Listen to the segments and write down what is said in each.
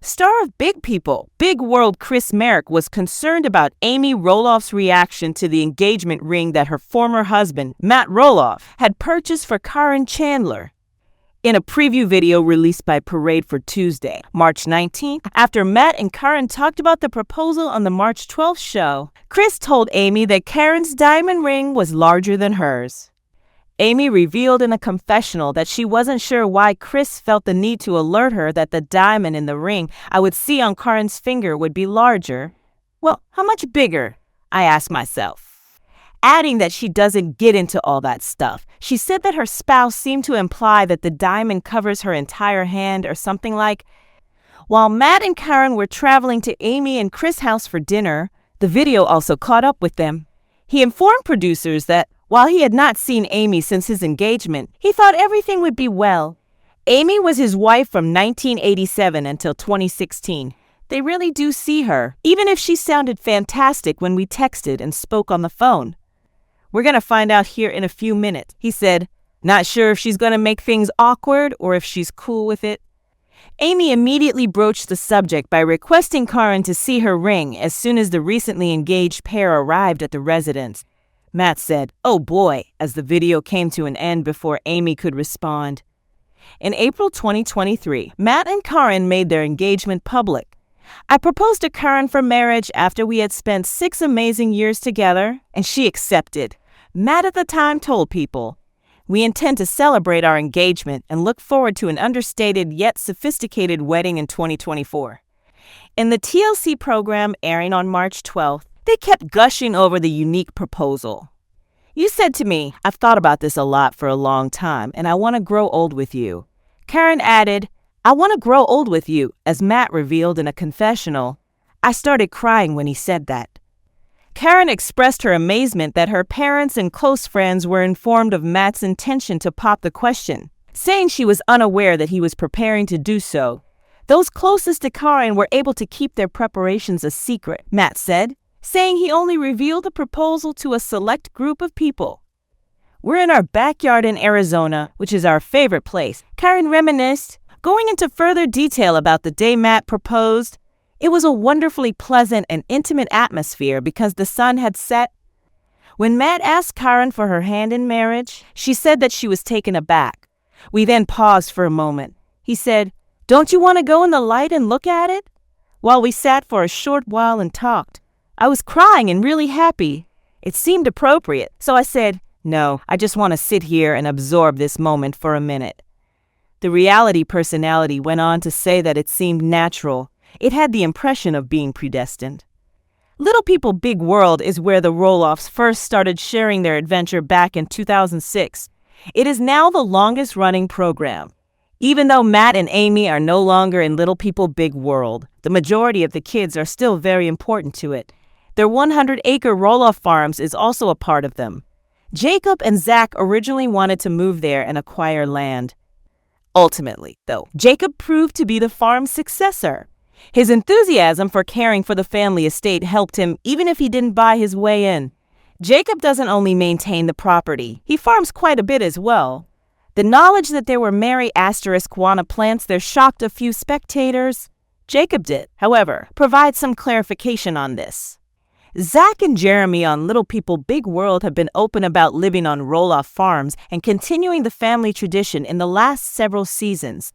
Star of Big People, Big World Chris Marek was concerned about Amy Roloff's reaction to the engagement ring that her former husband, Matt Roloff, had purchased for Caryn Chandler. In a preview video released by Parade for Tuesday, March 19th, after Matt and Caryn talked about the proposal on the March 12th show, Chris told Amy that Caryn's diamond ring was larger than hers. Amy revealed in a confessional that she wasn't sure why Chris felt the need to alert her that the diamond in the ring I would see on Caryn's finger would be larger. Well, how much bigger? I asked myself. Adding that she doesn't get into all that stuff, she said that her spouse seemed to imply that the diamond covers her entire hand or something like. While Matt and Caryn were traveling to Amy and Chris' house for dinner, the video also caught up with them. He informed producers that while he had not seen Amy since his engagement, he thought everything would be well. Amy was his wife from 1987 until 2016. They really do see her, even if she sounded fantastic when we texted and spoke on the phone. We're going to find out here in a few minutes, he said, not sure if she's going to make things awkward or if she's cool with it. Amy immediately broached the subject by requesting Caryn to see her ring as soon as the recently engaged pair arrived at the residence. Matt said, "Oh boy," as the video came to an end before Amy could respond. In April 2023, Matt and Caryn made their engagement public. "I proposed to Caryn for marriage after we had spent 6 amazing years together, and she accepted." Matt at the time told People, "We intend to celebrate our engagement and look forward to an understated yet sophisticated wedding in 2024. In the TLC program airing on March 12th, they kept gushing over the unique proposal. "You said to me, 'I've thought about this a lot for a long time, and I want to grow old with you.'" Caryn added, "I want to grow old with you," as Matt revealed in a confessional. "I started crying when he said that." Caryn expressed her amazement that her parents and close friends were informed of Matt's intention to pop the question, saying she was unaware that he was preparing to do so. "Those closest to Caryn were able to keep their preparations a secret," Matt said, saying he only revealed the proposal to a select group of people. "We're in our backyard in Arizona, which is our favorite place," Caryn reminisced, going into further detail about the day Matt proposed. "It was a wonderfully pleasant and intimate atmosphere because the sun had set." When Matt asked Caryn for her hand in marriage, she said that she was taken aback. We then paused for a moment. He said, "Don't you want to go in the light and look at it?" While we sat for a short while and talked, I was crying and really happy. It seemed appropriate, so I said, "No, I just want to sit here and absorb this moment for a minute." The reality personality went on to say that it seemed natural. It had the impression of being predestined. Little People Big World is where the Roloffs first started sharing their adventure back in 2006. It is now the longest-running program. Even though Matt and Amy are no longer in Little People Big World, the majority of the kids are still very important to it. Their 100-acre Roloff Farms is also a part of them. Jacob and Zach originally wanted to move there and acquire land. Ultimately, though, Jacob proved to be the farm's successor. His enthusiasm for caring for the family estate helped him even if he didn't buy his way in. Jacob doesn't only maintain the property, he farms quite a bit as well. The knowledge that there were Mary *guana plants there shocked a few spectators. Jacob did, however, provide some clarification on this. Zach and Jeremy on Little People Big World have been open about living on Roloff Farms and continuing the family tradition in the last several seasons.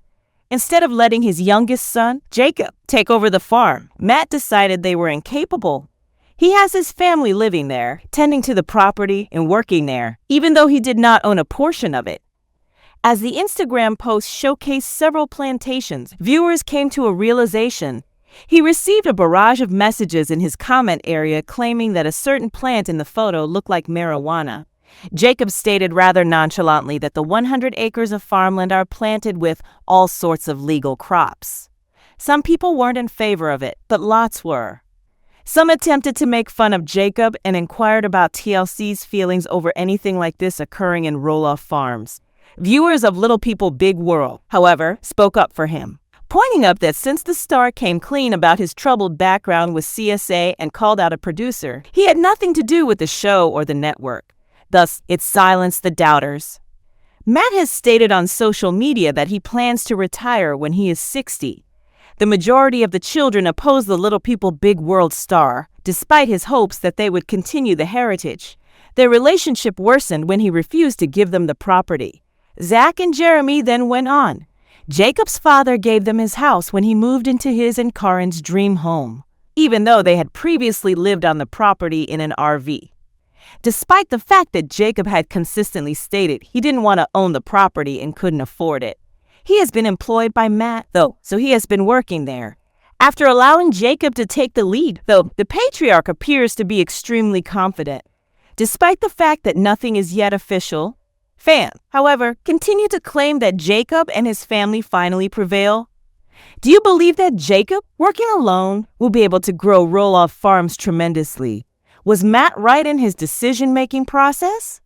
Instead of letting his youngest son, Jacob, take over the farm, Matt decided they were incapable. He has his family living there, tending to the property and working there, even though he did not own a portion of it. As the Instagram post showcased several plantations, viewers came to a realization. He received a barrage of messages in his comment area claiming that a certain plant in the photo looked like marijuana. Jacob stated rather nonchalantly that the 100 acres of farmland are planted with all sorts of legal crops. Some people weren't in favor of it, but lots were. Some attempted to make fun of Jacob and inquired about TLC's feelings over anything like this occurring in Roloff Farms. Viewers of Little People Big World, however, spoke up for him, pointing out that since the star came clean about his troubled background with CSA and called out a producer, he had nothing to do with the show or the network. Thus, it silenced the doubters. Matt has stated on social media that he plans to retire when he is 60. The majority of the children opposed the Little People Big World star, despite his hopes that they would continue the heritage. Their relationship worsened when he refused to give them the property. Zach and Jeremy then went on. Jacob's father gave them his house when he moved into his and Caryn's dream home, even though they had previously lived on the property in an RV. Despite the fact that Jacob had consistently stated he didn't want to own the property and couldn't afford it. He has been employed by Matt, though, so he has been working there. After allowing Jacob to take the lead, though, the patriarch appears to be extremely confident. Despite the fact that nothing is yet official, fans, however, continue to claim that Jacob and his family finally prevail. Do you believe that Jacob, working alone, will be able to grow Roloff Farms tremendously? Was Matt right in his decision-making process?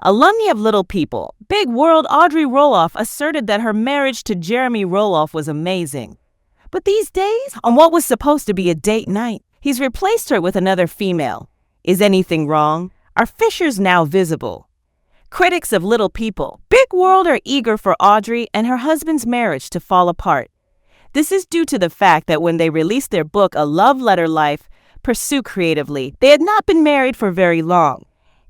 Alumni of Little People, Big World Audrey Roloff asserted that her marriage to Jeremy Roloff was amazing. But these days, on what was supposed to be a date night, he's replaced her with another female. Is anything wrong? Are fissures now visible? Critics of Little People, Big World are eager for Audrey and her husband's marriage to fall apart. This is due to the fact that when they released their book, A Love Letter Life, Pursue Creatively, they had not been married for very long.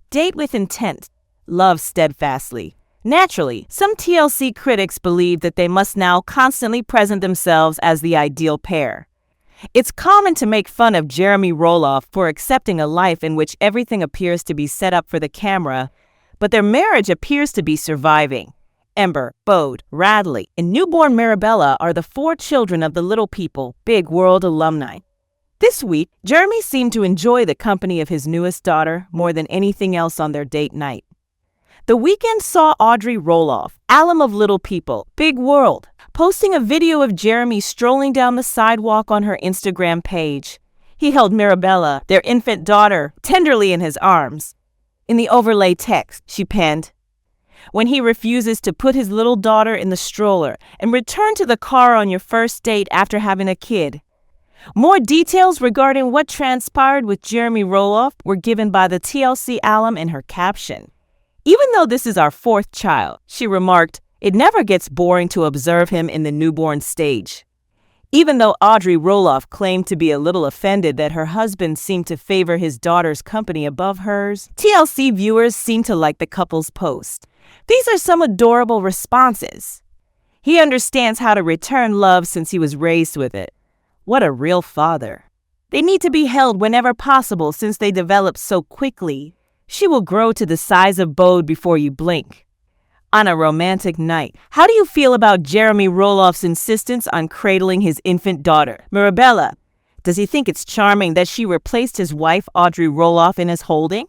Date with intent. Love steadfastly. Naturally, some TLC critics believe that they must now constantly present themselves as the ideal pair. It's common to make fun of Jeremy Roloff for accepting a life in which everything appears to be set up for the camera, but their marriage appears to be surviving. Ember, Bode, Radley, and newborn Mirabella are the 4 children of the Little People, Big World alumni. This week, Jeremy seemed to enjoy the company of his newest daughter more than anything else on their date night. The weekend saw Audrey Roloff, alum of Little People, Big World, posting a video of Jeremy strolling down the sidewalk on her Instagram page. He held Mirabella, their infant daughter, tenderly in his arms. In the overlay text, she penned, "When he refuses to put his little daughter in the stroller and return to the car on your first date after having a kid." More details regarding what transpired with Jeremy Roloff were given by the TLC alum in her caption. "Even though this is our 4th child," she remarked, "it never gets boring to observe him in the newborn stage." Even though Audrey Roloff claimed to be a little offended that her husband seemed to favor his daughter's company above hers, TLC viewers seemed to like the couple's post. These are some adorable responses. "He understands how to return love since he was raised with it. What a real father. They need to be held whenever possible since they develop so quickly. She will grow to the size of Bode before you blink." On a romantic night, how do you feel about Jeremy Roloff's insistence on cradling his infant daughter, Mirabella? Does he think it's charming that she replaced his wife, Audrey Roloff, in his holding?